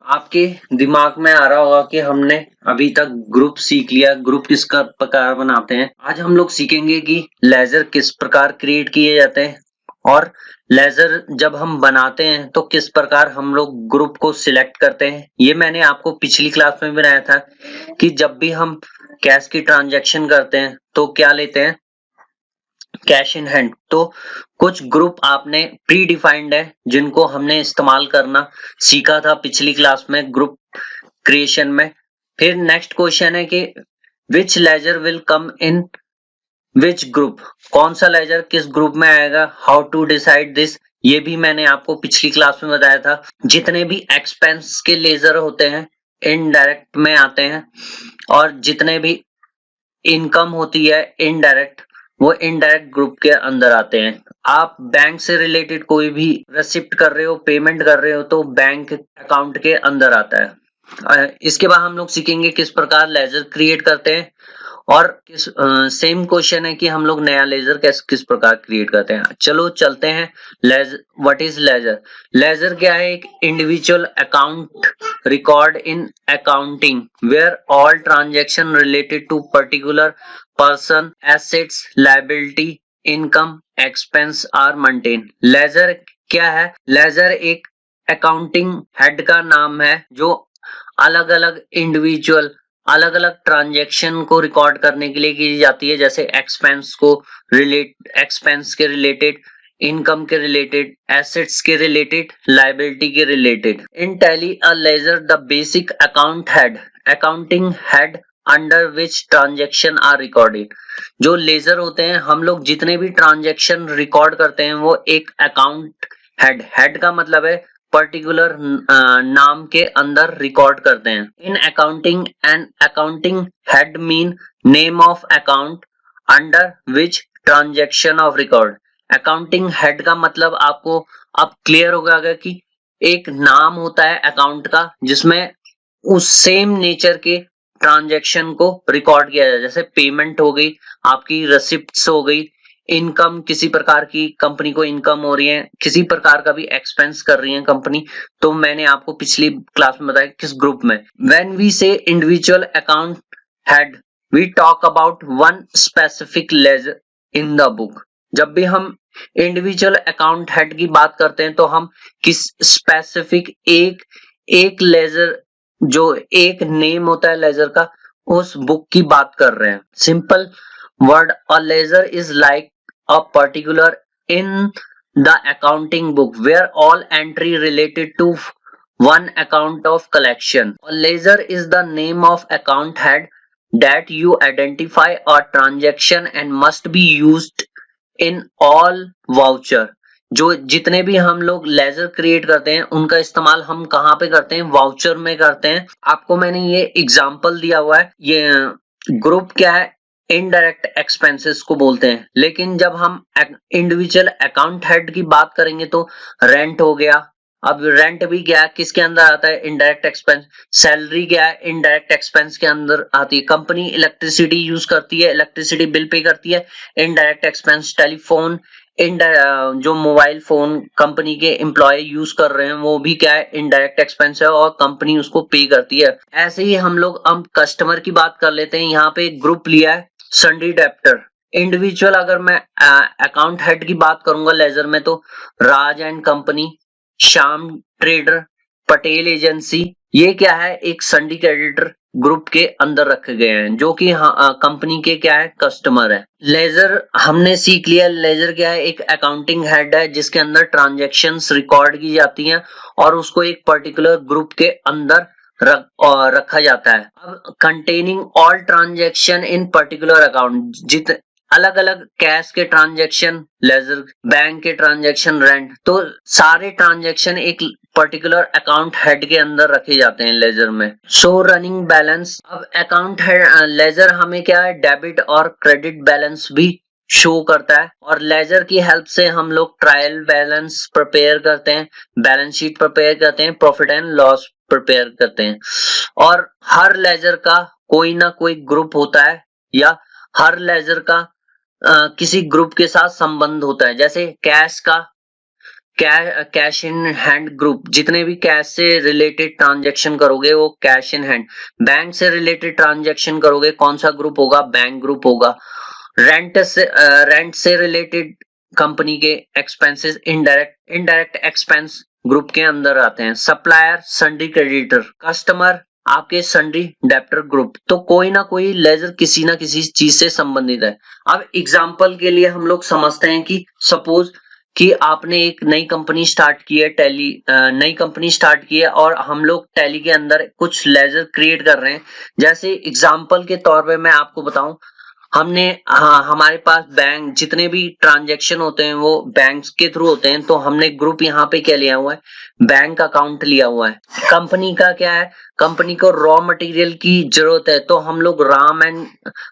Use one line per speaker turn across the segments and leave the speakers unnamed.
आपके दिमाग में आ रहा होगा कि हमने अभी तक ग्रुप सीख लिया, ग्रुप किस प्रकार बनाते हैं। आज हम लोग सीखेंगे कि लेजर किस प्रकार क्रिएट किए जाते हैं और लेजर जब हम बनाते हैं तो किस प्रकार हम लोग ग्रुप को सिलेक्ट करते हैं। ये मैंने आपको पिछली क्लास में बनाया था कि जब भी हम कैश की ट्रांजैक्शन करते हैं तो क्या लेते हैं, कैश इन हैंड। तो कुछ ग्रुप आपने प्री डिफाइंड है जिनको हमने इस्तेमाल करना सीखा था पिछली क्लास में ग्रुप क्रिएशन में। फिर नेक्स्ट क्वेश्चन है कि which ledger will come in which group, कौन सा लेजर किस ग्रुप में आएगा, हाउ टू डिसाइड दिस, ये भी मैंने आपको पिछली क्लास में बताया था। जितने भी एक्सपेंस के लेजर होते हैं इनडायरेक्ट में आते हैं और जितने भी इनकम होती है इनडायरेक्ट, वो इनडायरेक्ट ग्रुप के अंदर आते हैं। आप बैंक से रिलेटेड कोई भी रिसिप्ट कर रहे हो, पेमेंट कर रहे हो तो बैंक अकाउंट के अंदर आता है। इसके बाद हम लोग सीखेंगे किस प्रकार लेजर क्रिएट करते हैं और किस सेम क्वेश्चन है कि हम लोग नया लेजर किस प्रकार क्रिएट करते हैं। चलो चलते हैं। What is laser? लेजर क्या है? एक individual account record in accounting where all transaction related to particular person, assets, liability, income, expense are maintain. Ledger क्या है? लेजर एक अकाउंटिंग हेड का नाम है जो अलग अलग इंडिविजुअल अलग अलग ट्रांजैक्शन को रिकॉर्ड करने के लिए की जाती है, जैसे एक्सपेंस के रिलेटेड, इनकम के रिलेटेड, एसेट्स के रिलेटेड, लायबिलिटी के related. In Tally uh ledger the basic accounting head under which transaction are recorded. जो लेजर होते हैं, हम लोग जितने भी ट्रांजैक्शन रिकॉर्ड करते हैं वो एक अकाउंट हेड का मतलब है पर्टिकुलर नाम के अंदर रिकॉर्ड करते हैं। In accounting and accounting head mean name of account under which transaction of record. Accounting head का मतलब आपको अब क्लियर होगा कि एक नाम होता है अकाउंट का जिसमें उस सेम नेचर के ट्रांजैक्शन को रिकॉर्ड किया जाए, जैसे पेमेंट हो गई, आपकी रिसिप्ट्स हो गई, इनकम किसी प्रकार की कंपनी को इनकम हो रही है, किसी प्रकार का भी एक्सपेंस कर रही है कंपनी, तो मैंने आपको पिछली क्लास में बताया किस ग्रुप में। When we say individual account head we talk about one specific ledger in the book. जब भी हम इंडिविजुअल अकाउंट हेड की बात करते हैं तो हम किस स्पेसिफिक एक लेजर, जो एक नेम होता है लेजर का, उस बुक की बात कर रहे हैं। Simple word, a ledger is like a particular in the accounting book where all entry related to one account of collection. A ledger is the name of account head that you identify a transaction and must be used in all voucher. जो जितने भी हम लोग laser create करते हैं उनका इस्तेमाल हम कहाँ पे करते हैं? वाउचर में करते हैं। आपको मैंने ये एग्जांपल दिया हुआ है। ये ग्रुप क्या है? इनडायरेक्ट एक्सपेंसेस को बोलते हैं। लेकिन जब हम इंडिविजुअल अकाउंट हेड की बात करेंगे तो रेंट हो गया। अब रेंट भी क्या है, किसके अंदर आता है? Indirect expense. सैलरी क्या है? इनडायरेक्ट एक्सपेंस के अंदर आती है। कंपनी इलेक्ट्रिसिटी यूज करती है, इलेक्ट्रिसिटी बिल पे करती है, इनडायरेक्ट एक्सपेंस। टेलीफोन, जो मोबाइल फोन कंपनी के एम्प्लॉय यूज कर रहे हैं वो भी क्या है? इनडायरेक्ट एक्सपेंस है और कंपनी उसको पे करती है। ऐसे ही हम लोग अब कस्टमर की बात कर लेते हैं। यहाँ पे एक ग्रुप लिया है सन्डी डेप्टर। इंडिविजुअल अगर मैं अकाउंट हेड की बात करूंगा लेजर में तो Raj and company, Shyam trader, Patel agency, ये क्या है? एक सन्डी क्रेडिटर ग्रुप के अंदर रखे गए हैं जो कि कंपनी के क्या है? कस्टमर है। लेजर हमने सीख लिया। लेजर क्या है? एक अकाउंटिंग हेड है जिसके अंदर ट्रांजैक्शंस रिकॉर्ड की जाती हैं और उसको एक पर्टिकुलर ग्रुप के अंदर रखा जाता है। अब containing all transaction in particular account, जित अलग अलग कैश के ट्रांजैक्शन लेजर, बैंक के ट्रांजैक्शन रेंट, तो सारे ट्रांजैक्शन एक पर्टिकुलर अकाउंट हेड के अंदर रखे जाते हैं लेजर में। Show running balance. अब अकाउंट हेड लेजर हमें क्या है? डेबिट और क्रेडिट बैलेंस भी शो करता है और लेजर की हेल्प से हम लोग ट्रायल बैलेंस प्रिपेयर करते हैं, बैलेंस शीट प्रिपेयर करते हैं, प्रॉफिट एंड लॉस प्रिपेयर करते हैं। और हर लेजर का कोई ना कोई ग्रुप होता है या हर लेजर का किसी ग्रुप के साथ संबंध होता है। जैसे कैश का कैश इन हैंड ग्रुप, जितने भी कैश से रिलेटेड ट्रांजैक्शन करोगे वो कैश इन हैंड। बैंक से रिलेटेड ट्रांजैक्शन करोगे कौन सा ग्रुप होगा, बैंक ग्रुप होगा। रेंट से रिलेटेड कंपनी के एक्सपेंसेस इनडायरेक्ट एक्सपेंस ग्रुप के अंदर आते हैं। सप्लायर, सन्ड्री क्रेडिटर, कस्टमर आपके सन्ड्री डेब्टर ग्रुप। तो कोई ना कोई लेजर किसी ना किसी चीज से संबंधित है। अब एग्जांपल के लिए हम लोग समझते हैं कि सपोज कि आपने एक नई कंपनी स्टार्ट की है, नई कंपनी स्टार्ट की है और हम लोग टैली के अंदर कुछ लेजर क्रिएट कर रहे हैं। जैसे एग्जांपल के तौर पे मैं आपको बताऊं, हमारे पास बैंक जितने भी ट्रांजैक्शन होते हैं वो बैंक्स के थ्रू होते हैं, तो हमने ग्रुप यहाँ पे क्या लिया हुआ है, बैंक अकाउंट लिया हुआ है। कंपनी का क्या है, कंपनी को रॉ मटेरियल की जरूरत है, तो हम लोग राम एंड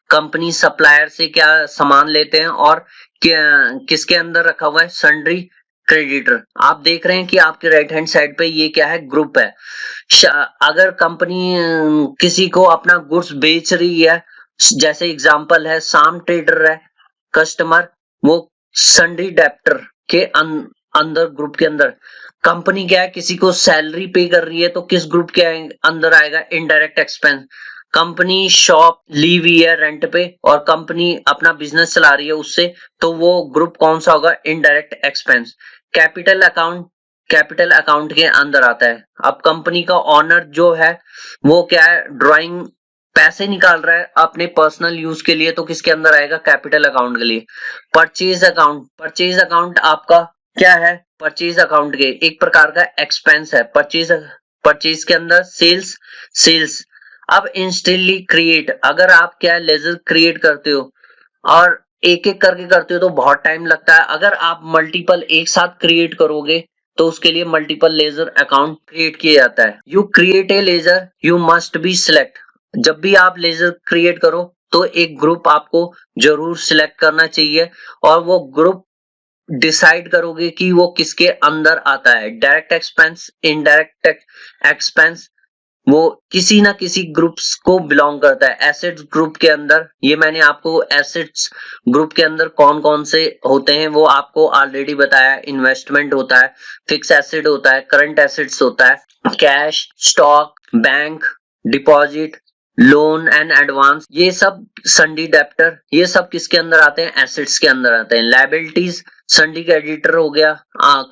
कंपनी सप्लायर से क्या सामान लेते हैं और किसके अंदर रखा हुआ है, सन्ड्री क्रेडिटर। आप देख रहे हैं कि आपके राइट हैंड साइड पे ये क्या है, ग्रुप है। अगर कंपनी किसी को अपना गुड्स बेच रही है, जैसे एग्जांपल है शाम ट्रेडर है कस्टमर, वो सन्ड्री डेब्टर के अंदर ग्रुप के अंदर। कंपनी क्या है, किसी को सैलरी पे कर रही है तो किस ग्रुप के अंदर आएगा, इनडायरेक्ट एक्सपेंस। कंपनी शॉप ली हुई है रेंट पे और कंपनी अपना बिजनेस चला रही है उससे, तो वो ग्रुप कौन सा होगा, इनडायरेक्ट एक्सपेंस। कैपिटल अकाउंट के अंदर आता है। अब कंपनी का ओनर जो है वो क्या है, ड्राइंग पैसे निकाल रहा है अपने पर्सनल यूज के लिए, तो किसके अंदर आएगा, कैपिटल अकाउंट के लिए। परचेज अकाउंट आपका क्या है, परचेज अकाउंट के एक प्रकार का एक्सपेंस है। परचेज के अंदर सेल्स। अब इंस्टेंटली क्रिएट, अगर आप क्या लेजर क्रिएट करते हो और एक एक करके करते हो तो बहुत टाइम लगता है। अगर आप मल्टीपल एक साथ क्रिएट करोगे तो उसके लिए मल्टीपल लेजर अकाउंट क्रिएट किया जाता है। You create a ledger, you must be select. जब भी आप लेजर क्रिएट करो तो एक ग्रुप आपको जरूर सिलेक्ट करना चाहिए और वो ग्रुप डिसाइड करोगे कि वो किसके अंदर आता है, डायरेक्ट एक्सपेंस, इनडायरेक्ट एक्सपेंस, वो किसी ना किसी ग्रुप्स को बिलोंग करता है। एसेट्स ग्रुप के अंदर, ये मैंने आपको एसेट्स ग्रुप के अंदर कौन कौन से होते हैं वो आपको ऑलरेडी बताया। इन्वेस्टमेंट होता है, फिक्स एसेट होता है, करंट एसेट्स होता है, cash, stock, bank, deposit, loan and advance, ये सब सन्ड्री डेब्टर, ये सब किसके अंदर आते हैं, एसेट्स के अंदर आते हैं। लायबिलिटीज, सन्ड्री क्रेडिटर हो गया,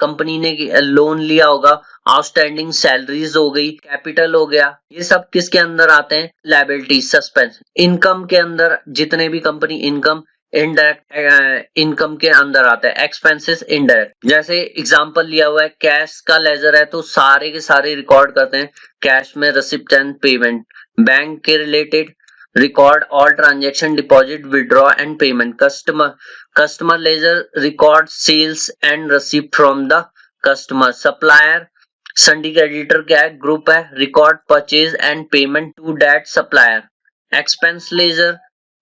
कंपनी ने लोन लिया होगा, आउटस्टैंडिंग सैलरीज हो गई, कैपिटल हो गया, ये सब किसके अंदर आते हैं, लायबिलिटी। सस्पेंस, इनकम के अंदर जितने भी कंपनी इनकम, इनडायरेक्ट इनकम के अंदर आता है। एक्सपेंसेस इनडायरेक्ट, जैसे एग्जांपल लिया हुआ है कैश का लेजर है तो सारे के सारे रिकॉर्ड करते हैं कैश में रिसिप्ट एंड पेमेंट। बैंक के related record all transaction, deposit, withdraw and payment. Customer ledger record sales and receipt from the customer. Supplier, sundry creditor क्या है, ग्रुप है, record purchase and payment to that supplier. Expense ledger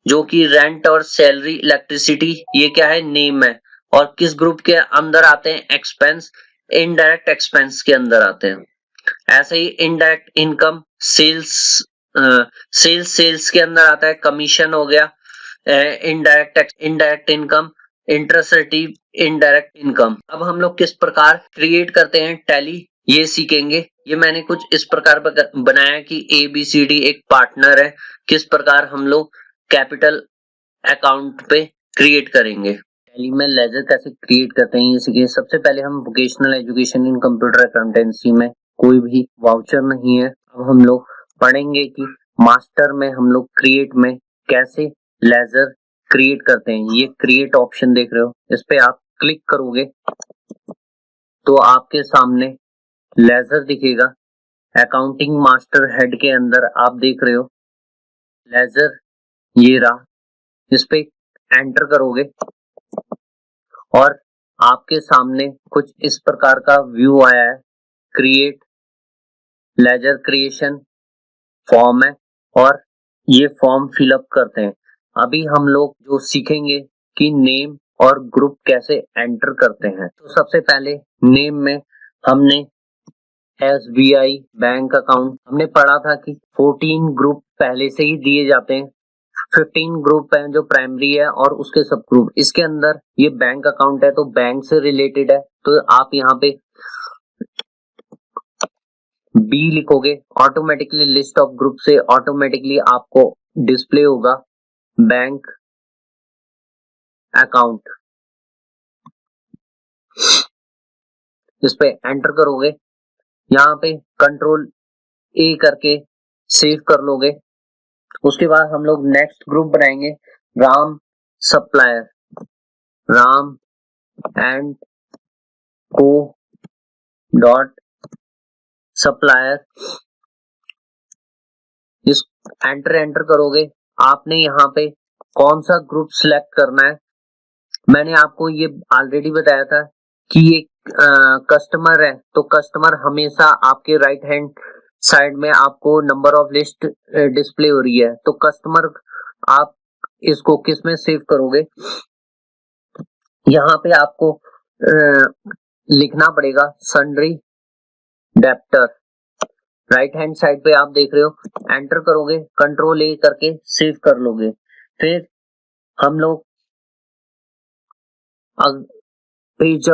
जो कि rent और salary, electricity, ये क्या है, name है और किस ग्रुप के अंदर आते हैं, एक्सपेंस, इनडायरेक्ट एक्सपेंस के अंदर आते हैं। ऐसे ही इनडायरेक्ट इनकम, सेल्स के अंदर आता है, कमीशन हो गया, indirect income, interest receive, indirect income. अब हम लोग किस प्रकार क्रिएट करते हैं टैली, ये सीखेंगे। ये मैंने कुछ इस प्रकार बनाया कि ABCD एक पार्टनर है, किस प्रकार हम लोग कैपिटल अकाउंट पे क्रिएट करेंगे। टैली में लेजर कैसे क्रिएट करते हैं ये सीखिए। सबसे पहले हम vocational education in computer accountancy में कोई भी वाउचर नहीं है। अब हम लोग पढ़ेंगे कि मास्टर में हम लोग क्रिएट में कैसे लेजर क्रिएट करते हैं। ये क्रिएट ऑप्शन देख रहे हो, इस पे आप क्लिक करोगे तो आपके सामने लेजर दिखेगा। अकाउंटिंग मास्टर हेड के अंदर आप देख रहे हो लेजर, ये रहा। इस पे एंटर करोगे और आपके सामने कुछ इस प्रकार का व्यू आया है। क्रिएट लेजर क्रिएशन फॉर्म है और ये फॉर्म फिलअप करते हैं। अभी हम लोग जो सीखेंगे कि नेम और ग्रुप कैसे एंटर करते हैं। तो सबसे पहले नेम में हमने SBI बैंक अकाउंट, हमने पढ़ा था कि 14 ग्रुप पहले से ही दिए जाते हैं। 15 ग्रुप है जो प्राइमरी है और उसके सब ग्रुप। इसके अंदर ये बैंक अकाउंट है तो बैंक से रिलेटेड है तो आप यहाँ पे बी लिखोगे, ऑटोमेटिकली लिस्ट ऑफ ग्रुप से ऑटोमेटिकली आपको डिस्प्ले होगा बैंक अकाउंट। इस पे एंटर करोगे, यहाँ पे कंट्रोल ए करके सेव कर लोगे। उसके बाद हम लोग नेक्स्ट ग्रुप बनाएंगे Ram supplier, Ram and co dot supplier. इस एंटर करोगे, आपने यहाँ पे कौन सा ग्रुप सिलेक्ट करना है। मैंने आपको ये ऑलरेडी बताया था कि ये कस्टमर है, तो कस्टमर हमेशा आपके राइट हैंड साइड में आपको नंबर ऑफ लिस्ट डिस्प्ले हो रही है, तो कस्टमर आप इसको किस में सेव करोगे, यहाँ पे आपको लिखना पड़ेगा sundry debtor. Right hand side पे आप देख रहे हो, एंटर करोगे, कंट्रोल ए करके सेव कर लोगे। फिर हम लोग पेज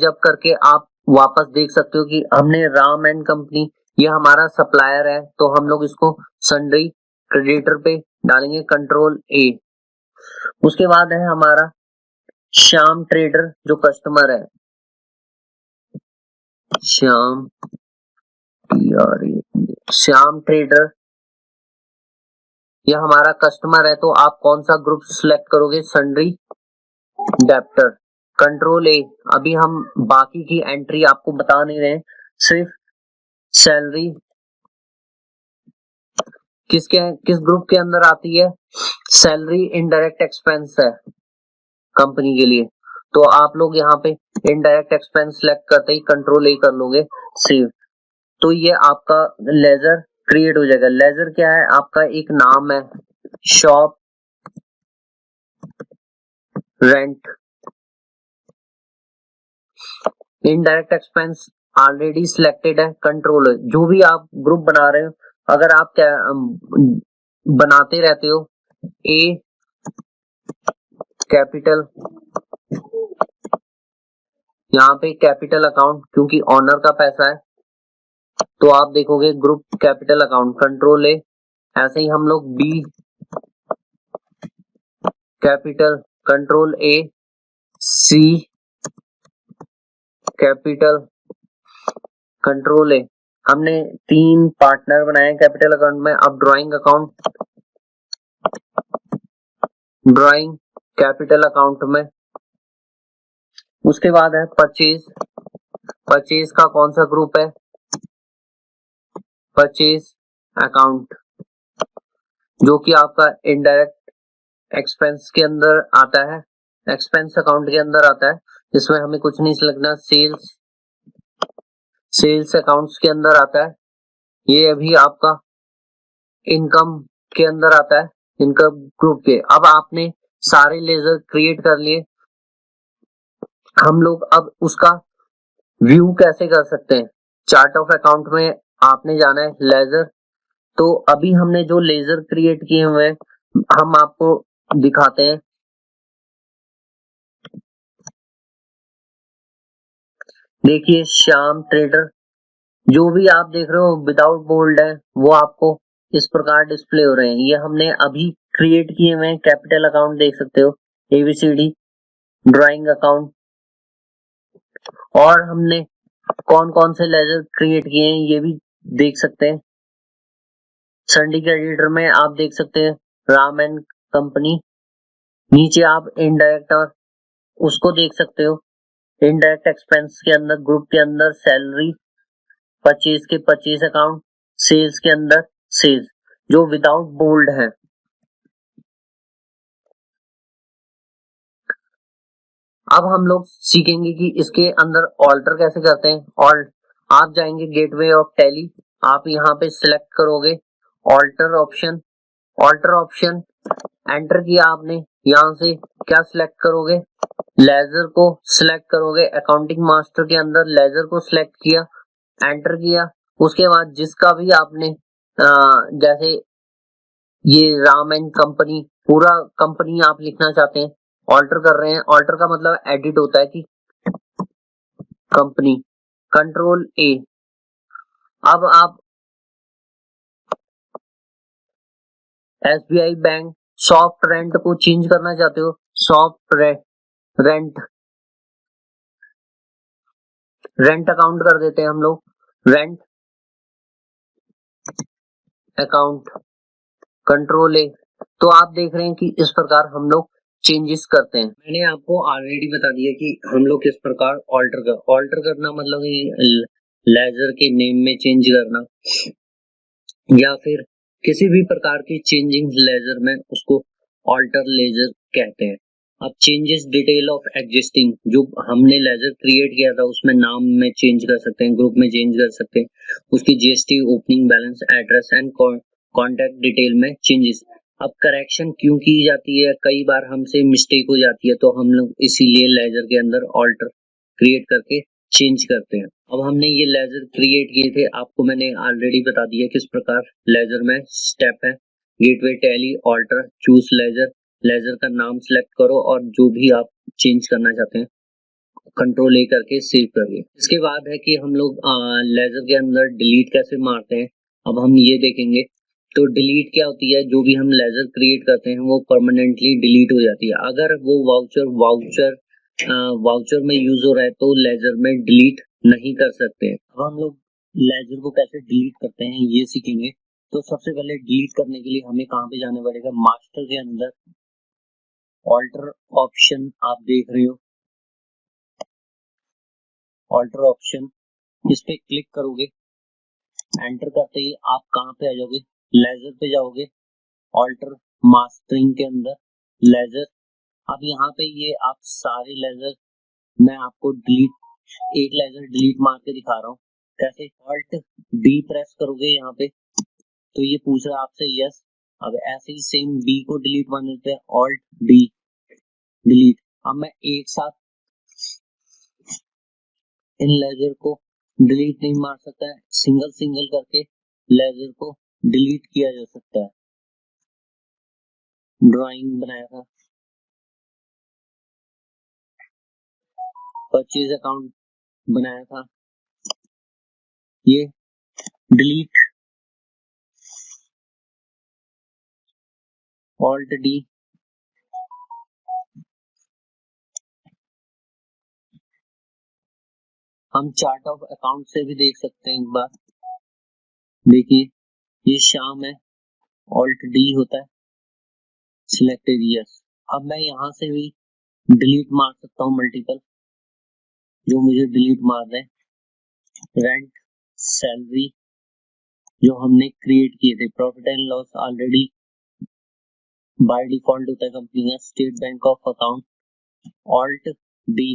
अप करके आप वापस देख सकते हो कि हमने राम एंड कंपनी, ये हमारा सप्लायर है, तो हम लोग इसको सन्ड्री क्रेडिटर पे डालेंगे, कंट्रोल ए। उसके बाद है हमारा श्याम ट्रेडर जो कस्टमर है, श्याम ट्रेडर यह हमारा कस्टमर है, तो आप कौन सा ग्रुप सिलेक्ट करोगे, सन्ड्री डेप्टर, कंट्रोल ए। अभी हम बाकी की एंट्री आपको बता नहीं रहे, सिर्फ सैलरी किस ग्रुप के अंदर आती है, सैलरी इनडायरेक्ट एक्सपेंस है कंपनी के लिए, तो आप लोग यहाँ पे इनडायरेक्ट एक्सपेंस सिलेक्ट करते ही कंट्रोल ए कर लोगे, सेव। तो ये आपका लेजर क्रिएट हो जाएगा। लेजर क्या है, आपका एक नाम है, shop rent, indirect expense already selected है, कंट्रोल। जो भी आप ग्रुप बना रहे हो, अगर आप क्या बनाते रहते हो, ए कैपिटल, यहाँ पे कैपिटल अकाउंट क्योंकि ऑनर का पैसा है, तो आप देखोगे group capital account, control A. ऐसे ही हम लोग B capital, control A, C capital, control A. हमने 3 पार्टनर बनाए कैपिटल अकाउंट में। अब drawing account, drawing capital account में। उसके बाद है परचेज, परचेज का कौन सा ग्रुप है, परचेज अकाउंट, जो कि आपका इनडायरेक्ट एक्सपेंस के अंदर आता है, एक्सपेंस अकाउंट के अंदर आता है, जिसमें हमें कुछ नहीं लिखना। सेल्स अकाउंट्स के अंदर आता है, ये अभी आपका इनकम के अंदर आता है, इनकम ग्रुप के। अब आपने सारे लेजर क्रिएट कर लिए, हम लोग अब उसका व्यू कैसे कर सकते हैं, चार्ट ऑफ अकाउंट में आपने जाना है, लेजर। तो अभी हमने जो लेजर क्रिएट किए हुए हैं हम आपको दिखाते हैं। देखिए श्याम ट्रेडर, जो भी आप देख रहे हो विदाउट बोल्ड है वो आपको इस प्रकार डिस्प्ले हो रहे हैं। ये हमने अभी क्रिएट किए हुए हैं, कैपिटल अकाउंट देख सकते हो, एबीसीडी, ड्राइंग अकाउंट। और हमने कौन कौन से लेजर क्रिएट किए हैं ये भी देख सकते हैं। सन्ड्री क्रेडिटर में आप देख सकते हैं राम एंड कंपनी, नीचे आप इनडायरेक्ट और उसको देख सकते हो, इनडायरेक्ट एक्सपेंस के अंदर ग्रुप के अंदर सैलरी, परचेज के परचेज अकाउंट, सेल्स के अंदर सेल्स, जो विदाउट बोल्ड है। अब हम लोग सीखेंगे कि इसके अंदर ऑल्टर कैसे करते हैं। और आप जाएंगे गेटवे ऑफ टैली, आप यहाँ पे सिलेक्ट करोगे alter option, alter option enter किया आपने, यहाँ से क्या सिलेक्ट करोगे, लेजर को सिलेक्ट करोगे, अकाउंटिंग मास्टर के अंदर लेजर को सिलेक्ट किया, एंटर किया। उसके बाद जिसका भी आपने जैसे ये राम एंड कंपनी, पूरा कंपनी आप लिखना चाहते हैं, ऑल्टर कर रहे हैं, ऑल्टर का मतलब एडिट होता है कि कंपनी, कंट्रोल ए। अब आप एसबीआई बैंक सॉफ्ट रेंट को चेंज करना चाहते हो, सॉफ्ट रेंट, रेंट अकाउंट कर देते हैं हम लोग, रेंट अकाउंट, कंट्रोल ए। तो आप देख रहे हैं कि इस प्रकार हम लोग चेंजेस करते हैं। मैंने आपको ऑलरेडी बता दिया कि हम लोग किस प्रकार ऑल्टर करना मतलब लेजर के नेम में चेंज करना या फिर किसी भी प्रकार की चेंजिंग लेजर में उसको ऑल्टर लेजर कहते हैं। अब चेंजेस डिटेल ऑफ एग्जिस्टिंग, जो हमने लेजर क्रिएट किया था उसमें नाम में चेंज कर सकते हैं, ग्रुप में चेंज कर सकते हैं, उसकी GST, opening balance, address and contact detail में चेंजेस। अब करेक्शन क्यों की जाती है, कई बार हमसे मिस्टेक हो जाती है तो हम लोग इसीलिए लेजर के अंदर ऑल्टर क्रिएट करके चेंज करते हैं। अब हमने ये लेजर क्रिएट किए थे, आपको मैंने ऑलरेडी बता दिया किस प्रकार लेजर में स्टेप है, gateway, Tally, alter, choose ledger, ledger का नाम सिलेक्ट करो और जो भी आप चेंज करना चाहते हैं कंट्रोल ए करके सेव करिए। इसके बाद है कि हम लोग लेजर के अंदर डिलीट कैसे मारते हैं, अब हम ये देखेंगे। तो डिलीट क्या होती है, जो भी हम लेजर क्रिएट करते हैं वो परमानेंटली डिलीट हो जाती है। अगर वो वाउचर में यूज हो रहा है तो लेजर में डिलीट नहीं कर सकते। अब हम लोग लेजर को कैसे डिलीट करते हैं ये सीखेंगे। तो सबसे पहले डिलीट करने के लिए हमें कहाँ पे जाना पड़ेगा, मास्टर के अंदर ऑल्टर ऑप्शन आप देख रहे हो, ऑल्टर ऑप्शन, इस पे क्लिक करोगे, एंटर करते ही आप कहाँ पे आ जाओगे, लेजर पे जाओगे, ऑल्टर मास्टरिंग के अंदर लेजर। अब यहाँ पे ये आप सारे लेजर, मैं आपको डिलीट, एक लेजर डिलीट मार के दिखा रहा हूँ कैसे। ऑल्ट डी प्रेस करोगे यहाँ पे तो ये पूछ रहा है आपसे यस। अब ऐसे ही सेम बी को डिलीट मार देते हैं, ऑल्ट डी डिलीट। अब मैं एक साथ इन लेजर को डिलीट नहीं मार सकता है, सिंगल सिंगल करके लेजर को डिलीट किया जा सकता है। ड्राइंग बनाया था, परचेज अकाउंट बनाया था, ये डिलीट, ऑल्ट डी, हम चार्ट ऑफ अकाउंट से भी देख सकते हैं एक बार, देखिए ये शाम है, ऑल्ट डी होता है, सिलेक्टेड यस। अब मैं यहाँ से भी डिलीट मार सकता हूँ मल्टीपल, जो मुझे डिलीट मारना है। रेंट, सैलरी जो हमने क्रिएट किए थे, profit and loss already by default होता है कंपनी का, state bank of account, alt D.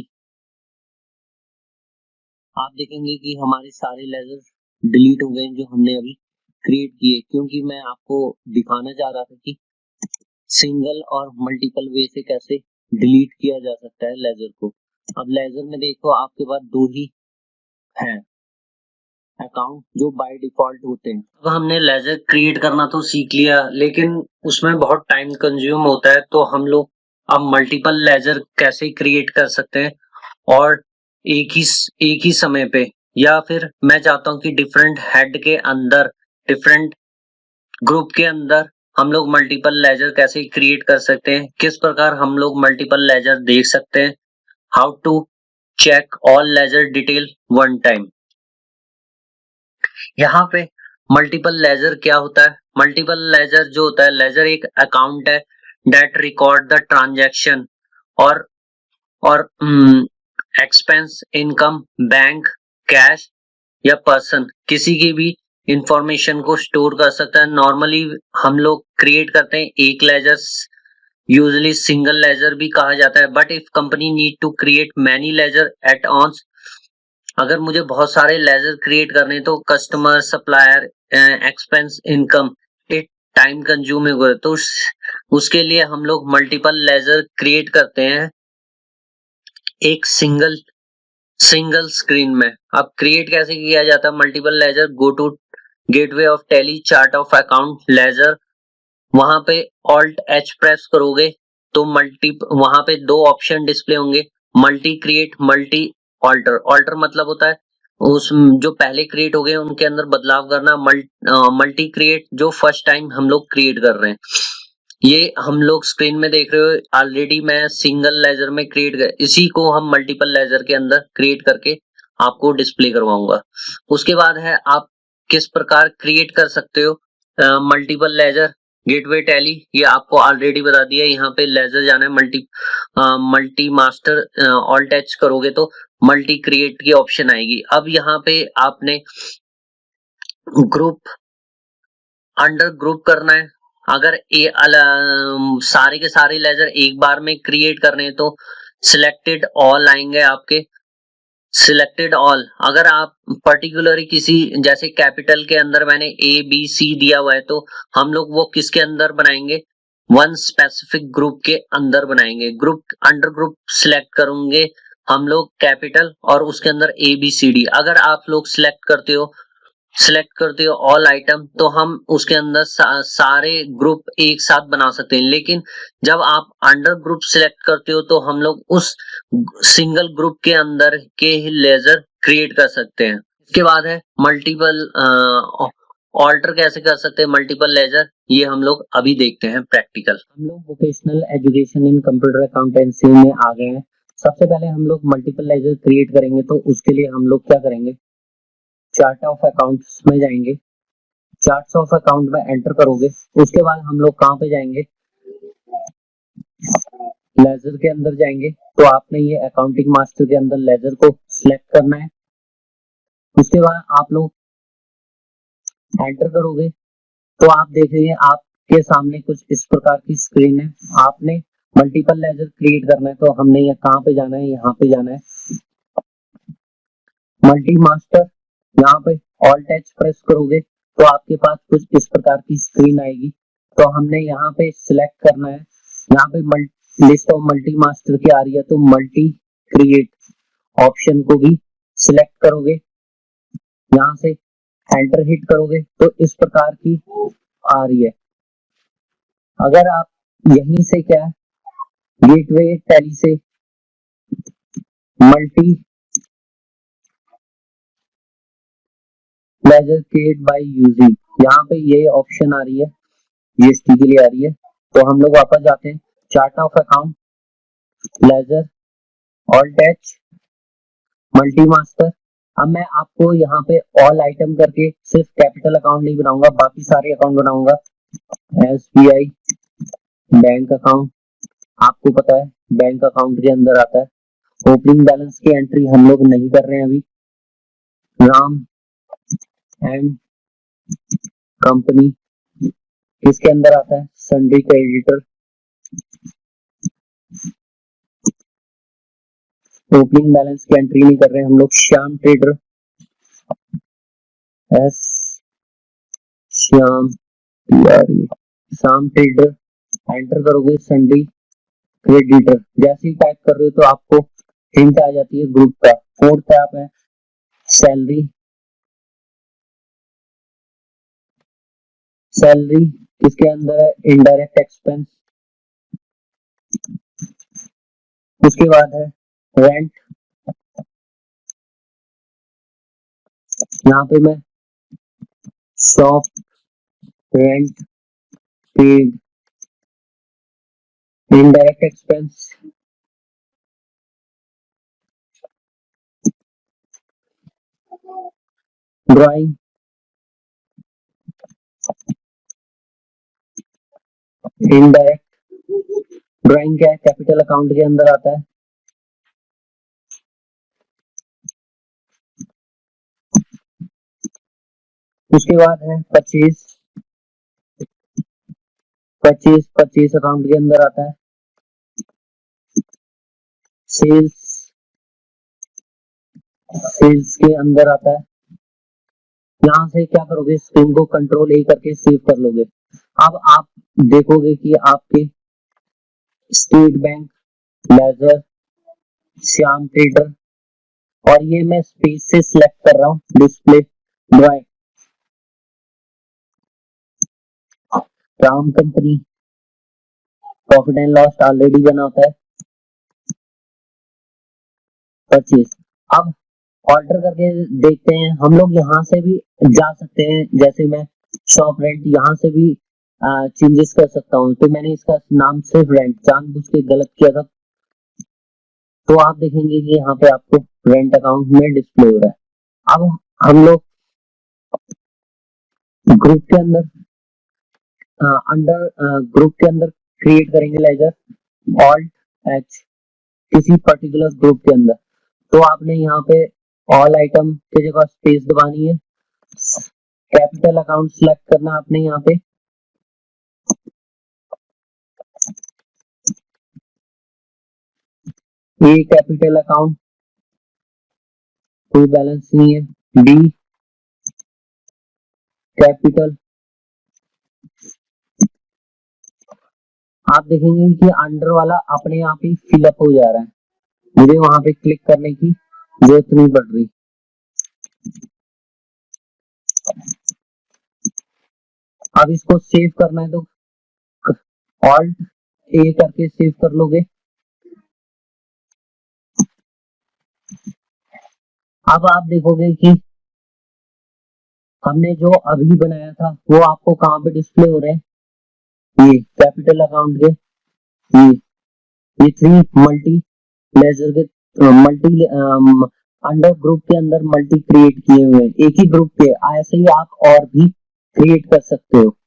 आप देखेंगे कि हमारे सारे लेजर डिलीट हो गए जो हमने अभी क्रिएट किए, क्योंकि मैं आपको दिखाना चाह रहा था कि सिंगल और मल्टीपल वे से कैसे डिलीट किया जा सकता है लेजर को। अब लेजर में देखो आपके पास दो ही हैं अकाउंट जो बाय डिफॉल्ट होते हैं। अब हमने लेजर क्रिएट करना तो सीख लिया, लेकिन उसमें बहुत टाइम कंज्यूम होता है, तो हम लोग अब मल्टीपल लेजर कैसे क्रिएट कर सकते हैं और एक ही समय पे, या फिर मैं चाहता हूं कि डिफरेंट हेड के अंदर, डिफरेंट ग्रुप के अंदर हम लोग मल्टीपल लेजर कैसे क्रिएट कर सकते हैं, किस प्रकार हम लोग मल्टीपल लेजर देख सकते हैं, how to check all ledger detail one time. यहाँ पे मल्टीपल लेजर क्या होता है, मल्टीपल लेजर जो होता है, लेजर एक अकाउंट है दैट रिकॉर्ड द ट्रांजैक्शन और एक्सपेंस, इनकम, बैंक, कैश या पर्सन, किसी की भी इंफॉर्मेशन को स्टोर कर सकता है। नॉर्मली हम लोग क्रिएट करते हैं एक लेजर, यूजुअली सिंगल लेजर भी कहा जाता है, but if company need to create many ledger at once, अगर मुझे बहुत सारे लेजर क्रिएट करने तो customer, supplier, expense, income, it time consuming हो, तो उसके लिए हम लोग मल्टीपल लेजर क्रिएट करते हैं एक सिंगल स्क्रीन में। अब क्रिएट कैसे किया जाता है multiple ledger, go to gateway of Tally, chart of account, ledger, वहां पे ऑल्ट एच प्रेस करोगे तो वहां पे दो ऑप्शन डिस्प्ले होंगे, multi create, multi alter. Alter मतलब होता है उस जो पहले क्रिएट हो गए उनके अंदर बदलाव करना। मल्टी क्रिएट जो फर्स्ट टाइम हम लोग क्रिएट कर रहे हैं। ये हम लोग स्क्रीन में देख रहे हो ऑलरेडी मैं सिंगल लेजर में क्रिएट कर, इसी को हम मल्टीपल लेजर के अंदर क्रिएट करके आपको डिस्प्ले करवाऊंगा। उसके बाद है आप किस प्रकार क्रिएट कर सकते हो मल्टीपल लेजर। गेटवे टैली ये आपको ऑलरेडी बता दिया। यहाँ पे लेजर जाना है, मल्टी मास्टर ऑल टच करोगे तो मल्टी क्रिएट की ऑप्शन आएगी। अब यहाँ पे आपने ग्रुप अंडर ग्रुप करना है। अगर सारे के सारे लेजर एक बार में क्रिएट करने हैं तो सिलेक्टेड ऑल आएंगे आपके। सिलेक्टेड ऑल अगर आप पर्टिकुलरली किसी जैसे कैपिटल के अंदर मैंने ए बी सी दिया हुआ है तो हम लोग वो किसके अंदर बनाएंगे, वन स्पेसिफिक ग्रुप के अंदर बनाएंगे। ग्रुप अंडर ग्रुप सिलेक्ट करेंगे हम लोग कैपिटल और उसके अंदर ए बी सी डी। अगर आप लोग सिलेक्ट करते हो ऑल आइटम तो हम उसके अंदर सारे ग्रुप एक साथ बना सकते हैं। लेकिन जब आप अंडर ग्रुप सिलेक्ट करते हो तो हम लोग उस सिंगल ग्रुप के अंदर के ही लेजर क्रिएट कर सकते हैं। इसके बाद है मल्टीपल ऑल्टर कैसे कर सकते हैं मल्टीपल लेजर, ये हम लोग अभी देखते हैं प्रैक्टिकल। हम लोग vocational education in computer accountancy में आ गए हैं। सबसे पहले हम लोग मल्टीपल लेजर क्रिएट करेंगे तो उसके लिए हम लोग क्या करेंगे, चार्ट ऑफ अकाउंट्स में जाएंगे। चार्ट्स ऑफ अकाउंट में एंटर करोगे, उसके बाद हम लोग कहां पे जाएंगे, लेजर के अंदर जाएंगे। तो आपने ये अकाउंटिंग मास्टर के अंदर लेजर को सिलेक्ट करना है। उसके बाद आप लोग एंटर करोगे तो आप देखेंगे आपके सामने कुछ इस प्रकार की स्क्रीन है। आपने मल्टीपल लेजर क्रिएट करना है तो हमने ये कहां पे जाना है, यहाँ पे जाना है मल्टी मास्टर। यहाँ पे ऑल टच प्रेस करोगे तो आपके पास कुछ इस प्रकार की स्क्रीन आएगी। तो हमने यहाँ पे सिलेक्ट करना है, यहाँ पे लिस्ट ऑफ मल्टी मास्टर की आ रही है तो मल्टी क्रिएट ऑप्शन को भी सिलेक्ट करोगे। यहाँ से एंटर हिट करोगे तो इस प्रकार की आ रही है। अगर आप यहीं से क्या गेटवे टैली से multi laser create by using, यहाँ पे ये ऑप्शन आ रही है, जीएसटी के लिए आ रही है। तो हम लोग वापस जाते हैं, chart of account, ledger, alt H, multi master. अब मैं आपको यहाँ पे ऑल आइटम करके सिर्फ कैपिटल अकाउंट नहीं बनाऊंगा, बाकी सारे अकाउंट बनाऊंगा। एसबीआई बैंक अकाउंट, आपको पता है बैंक अकाउंट के अंदर आता है। ओपनिंग बैलेंस की एंट्री हम लोग नहीं कर रहे हैं अभी। राम एंड कंपनी किसके अंदर आता है, सन्ड्री क्रेडिटर। ओपनिंग बैलेंस की एंट्री नहीं कर रहे हैं हम लोग। Shyam trader, S Shyam Shyam trader enter करोगे, सन्ड्री क्रेडिटर। जैसे ही टाइप कर रहे हो तो आपको हिंट आ जाती है ग्रुप का। फोर्थ ऐप है सैलरी, सैलरी किसके अंदर है, इनडायरेक्ट एक्सपेंस। उसके बाद है रेंट, यहाँ पे मैं shop rent paid indirect expense. Drawing, indirect drawing क्या है, कैपिटल अकाउंट के अंदर आता है। उसके बाद है परचेज, परचेज अकाउंट के अंदर आता है। सेल्स, सेल्स के अंदर आता है। यहाँ से क्या करोगे, स्क्रीन को कंट्रोल ए करके सेव कर लोगे। अब आप देखोगे कि आपके स्टेट बैंक, लेजर, श्याम ट्रेडर, और ये मैं स्पेस से सिलेक्ट कर रहा हूँ display drawing, Ram company, profit and loss already बना होता है। परचेज, अब ऑल्टर करके देखते हैं, हम लोग यहाँ से भी जा सकते हैं, जैसे मैं शॉप रेंट यहाँ से भी चेंजेस कर सकता हूँ। तो मैंने इसका नाम सिर्फ रेंट जानबूझ के गलत किया था, तो आप देखेंगे कि यहाँ पे आपको रेंट अकाउंट में डिस्प्ले हो रहा है। अब हम लोग ग्रुप के अंदर अंडर ग्रुप के अंदर क्रिएट करेंगे लेजर ऑल्ट एच किसी पर्टिकुलर ग्रुप के अंदर। तो आपने यहाँ पे ऑल आइटम की जगह स्पेस दबानी है, कैपिटल अकाउंट सिलेक्ट करना आपने यहाँ पे, ए कैपिटल अकाउंट कोई बैलेंस नहीं है, बी कैपिटल, आप देखेंगे कि अंडर वाला अपने आप ही फिलअप हो जा रहा है, मुझे वहां पे क्लिक करने की जरूरत नहीं पड़ रही। अब इसको सेव करना है तो ऑल्ट ए करके सेव कर लोगे। अब आप देखोगे कि हमने जो अभी बनाया था वो आपको कहाँ पे डिस्प्ले हो रहे हैं, ये कैपिटल अकाउंट के ये थ्री मल्टी लेजर के मल्टी अंडर ग्रुप के अंदर मल्टी क्रिएट किए हुए हैं, एक ही ग्रुप के, ऐसे ही आप और भी क्रिएट कर सकते हो।